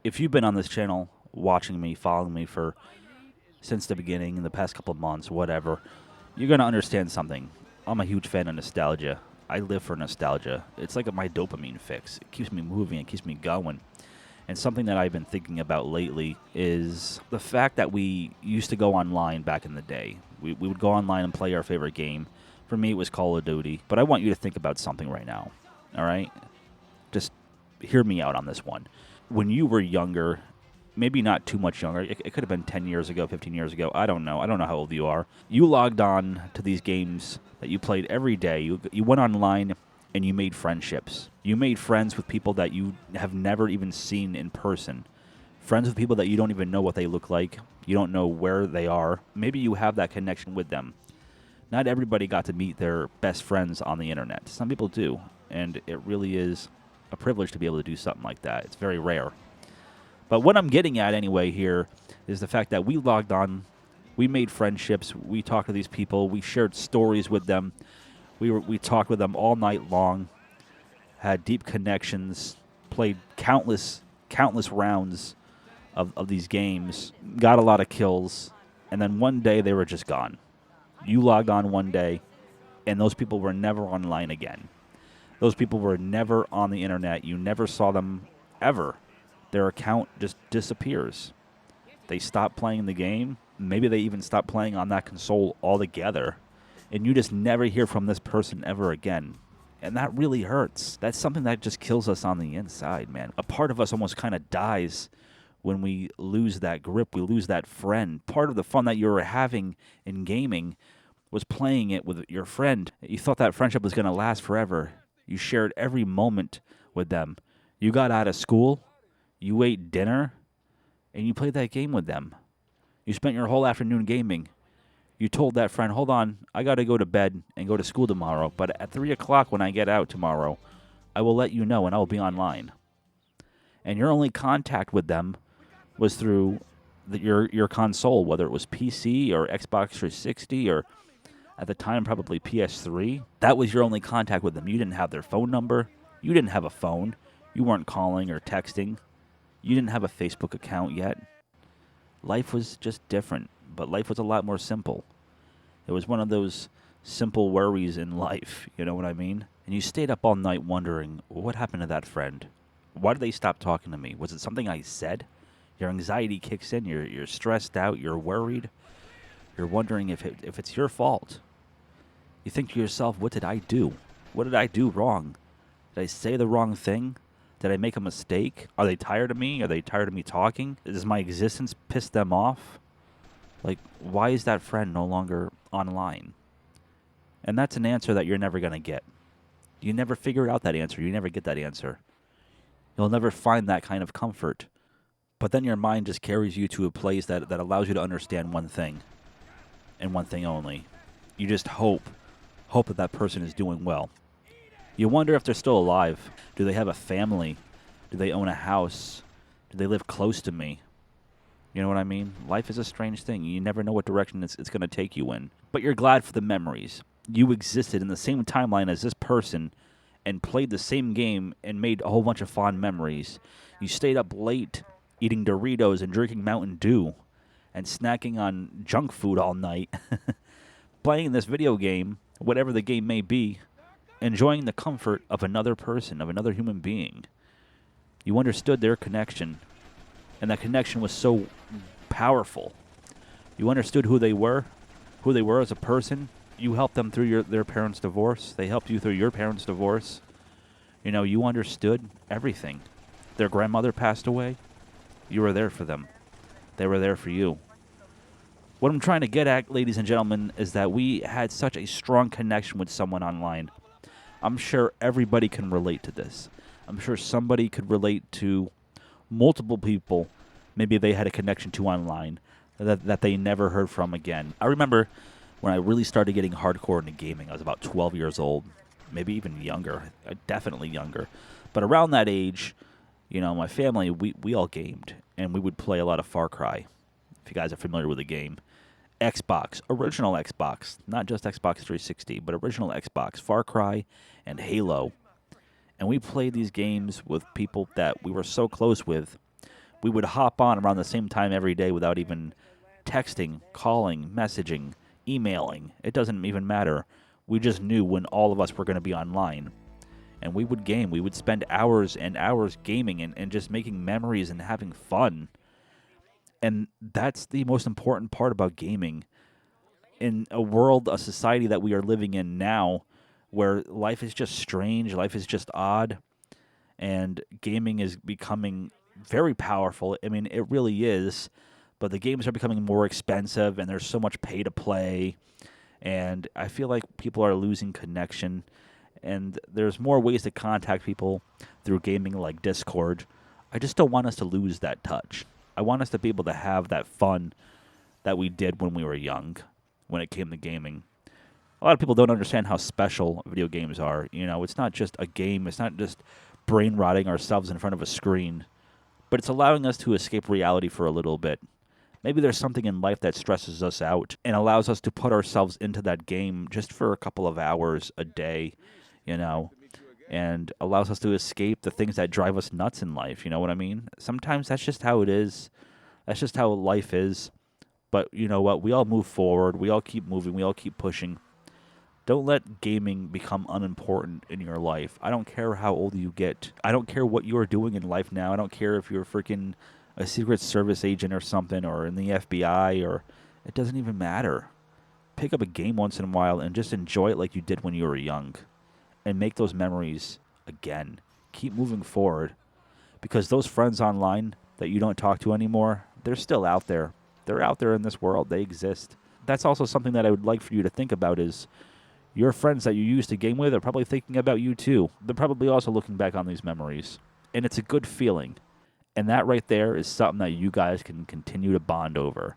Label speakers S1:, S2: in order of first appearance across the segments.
S1: if you've been on this channel watching me, following me for since the beginning, in the past couple of months, whatever, you're going to understand something. I'm a huge fan of nostalgia. I live for nostalgia. It's like my dopamine fix. It keeps me moving. It keeps me going. And something that I've been thinking about lately is the fact that we used to go online back in the day. We would go online and play our favorite game. For me, it was Call of Duty. But I want you to think about something right now. All right? Just hear me out on this one. When you were younger, maybe not too much younger, it could have been 10 years ago, 15 years ago. I don't know. I don't know how old you are. You logged on to these games that you played every day. You went online and you made friendships. You made friends with people that you have never even seen in person. Friends with people that you don't even know what they look like. You don't know where they are. Maybe you have that connection with them. Not everybody got to meet their best friends on the internet. Some people do, and it really is a privilege to be able to do something like that. It's very rare. But what I'm getting at anyway here is the fact that we logged on, we made friendships, we talked to these people, we shared stories with them, we talked with them all night long, had deep connections, played countless rounds of these games, got a lot of kills, and then one day they were just gone. You logged on one day, and those people were never online again. Those people were never on the internet. You never saw them ever. Their account just disappears. They stop playing the game. Maybe they even stop playing on that console altogether. And you just never hear from this person ever again. And that really hurts. That's something that just kills us on the inside, man. A part of us almost kind of dies when we lose that grip, we lose that friend. Part of the fun that you were having in gaming was playing it with your friend. You thought that friendship was going to last forever. You shared every moment with them. You got out of school, you ate dinner, and you played that game with them. You spent your whole afternoon gaming. You told that friend, hold on, I got to go to bed and go to school tomorrow, but at 3 o'clock when I get out tomorrow, I will let you know and I will be online. And your only contact with them was through your console, whether it was PC or Xbox 360 or at the time probably PS3. That was your only contact with them. You didn't have their phone number. You didn't have a phone. You weren't calling or texting. You didn't have a Facebook account yet. Life was just different, but life was a lot more simple. It was one of those simple worries in life, you know what I mean? And you stayed up all night wondering, what happened to that friend? Why did they stop talking to me? Was it something I said? Your anxiety kicks in. You're stressed out. You're worried. You're wondering if it's your fault. You think to yourself, what did I do? What did I do wrong? Did I say the wrong thing? Did I make a mistake? Are they tired of me? Are they tired of me talking? Does my existence piss them off? Like, why is that friend no longer online? And that's an answer that you're never going to get. You never figure out that answer. You never get that answer. You'll never find that kind of comfort. But then your mind just carries you to a place that allows you to understand one thing, and one thing only. You just hope that that person is doing well. You wonder if they're still alive. Do they have a family? Do they own a house? Do they live close to me? You know what I mean? Life is a strange thing. You never know what direction it's going to take you in. But you're glad for the memories. You existed in the same timeline as this person and played the same game and made a whole bunch of fond memories. You stayed up late eating Doritos and drinking Mountain Dew and snacking on junk food all night, playing this video game, whatever the game may be, enjoying the comfort of another person, of another human being. You understood their connection, and that connection was so powerful. You understood who they were as a person. You helped them through their parents' divorce. They helped you through your parents' divorce. You know, you understood everything. Their grandmother passed away. You were there for them. They were there for you. What I'm trying to get at, ladies and gentlemen, is that we had such a strong connection with someone online. I'm sure everybody can relate to this. I'm sure somebody could relate to multiple people maybe they had a connection to online that they never heard from again. I remember when I really started getting hardcore into gaming, I was about 12 years old, maybe even younger, definitely younger. But around that age, you know, my family, we all gamed, and we would play a lot of Far Cry, if you guys are familiar with the game. Xbox, original Xbox, not just Xbox 360, but original Xbox, Far Cry, and Halo. And we played these games with people that we were so close with. We would hop on around the same time every day without even texting, calling, messaging, emailing. It doesn't even matter. We just knew when all of us were going to be online. And we would game. We would spend hours and hours gaming and just making memories and having fun. And that's the most important part about gaming. In a world, a society that we are living in now, where life is just strange, life is just odd, and gaming is becoming very powerful. I mean, it really is, but the games are becoming more expensive, and there's so much pay to play, and I feel like people are losing connection, and there's more ways to contact people through gaming like Discord. I just don't want us to lose that touch. I want us to be able to have that fun that we did when we were young, when it came to gaming. A lot of people don't understand how special video games are. You know, it's not just a game. It's not just brain rotting ourselves in front of a screen, but it's allowing us to escape reality for a little bit. Maybe there's something in life that stresses us out and allows us to put ourselves into that game just for a couple of hours a day, you know, and allows us to escape the things that drive us nuts in life. You know what I mean? Sometimes that's just how it is. That's just how life is. But you know what? We all move forward. We all keep moving. We all keep pushing. Don't let gaming become unimportant in your life. I don't care how old you get. I don't care what you are doing in life now. I don't care if you're freaking a Secret Service agent or something, or in the FBI, or it doesn't even matter. Pick up a game once in a while and just enjoy it like you did when you were young. And make those memories again. Keep moving forward. Because those friends online that you don't talk to anymore, they're still out there. They're out there in this world. They exist. That's also something that I would like for you to think about is your friends that you used to game with are probably thinking about you too. They're probably also looking back on these memories. And it's a good feeling. And that right there is something that you guys can continue to bond over.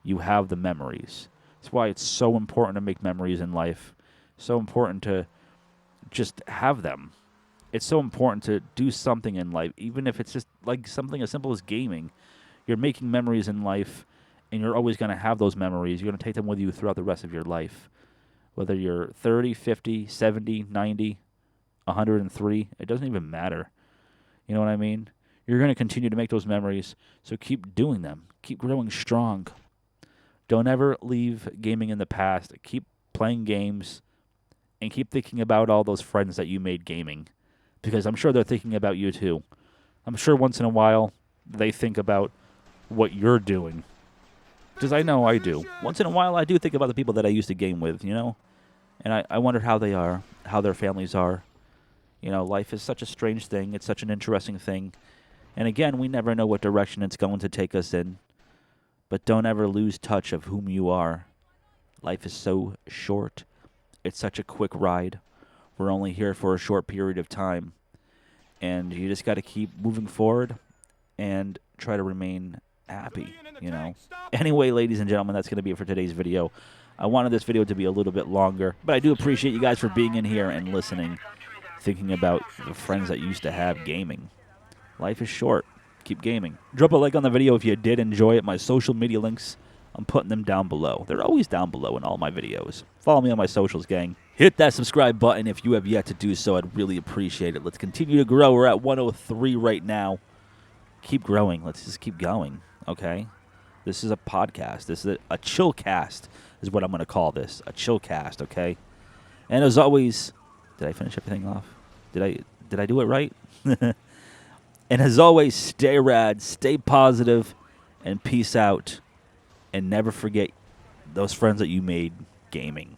S1: You have the memories. That's why it's so important to make memories in life. So important to just have them. It's so important to do something in life, even if it's just like something as simple as gaming. You're making memories in life, and you're always going to have those memories. You're going to take them with you throughout the rest of your life. Whether you're 30, 50, 70, 90, 103, it doesn't even matter. You know what I mean? You're going to continue to make those memories, so keep doing them. Keep growing strong. Don't ever leave gaming in the past. Keep playing games, and keep thinking about all those friends that you made gaming, because I'm sure they're thinking about you too. I'm sure once in a while they think about what you're doing, because I know I do. Once in a while I do think about the people that I used to game with, you know, and I wonder how they are, how their families are. You know, life is such a strange thing. It's such an interesting thing. And again, we never know what direction it's going to take us in. But don't ever lose touch of whom you are. Life is so short. It's such a quick ride. We're only here for a short period of time. And you just got to keep moving forward and try to remain happy, you know. Anyway, ladies and gentlemen, that's going to be it for today's video. I wanted this video to be a little bit longer, but I do appreciate you guys for being in here and listening, thinking about the friends that you used to have gaming. Life is short. Keep gaming. Drop a like on the video if you did enjoy it. My social media links, I'm putting them down below. They're always down below in all my videos. Follow me on my socials, gang. Hit that subscribe button if you have yet to do so. I'd really appreciate it. Let's continue to grow. We're at 103 right now. Keep growing. Let's just keep going, okay? This is a podcast. This is a chill cast is what I'm going to call this. A chill cast, okay? And as always, did I finish everything off? Did I do it right? And as always, stay rad, stay positive, and peace out. And never forget those friends that you made gaming.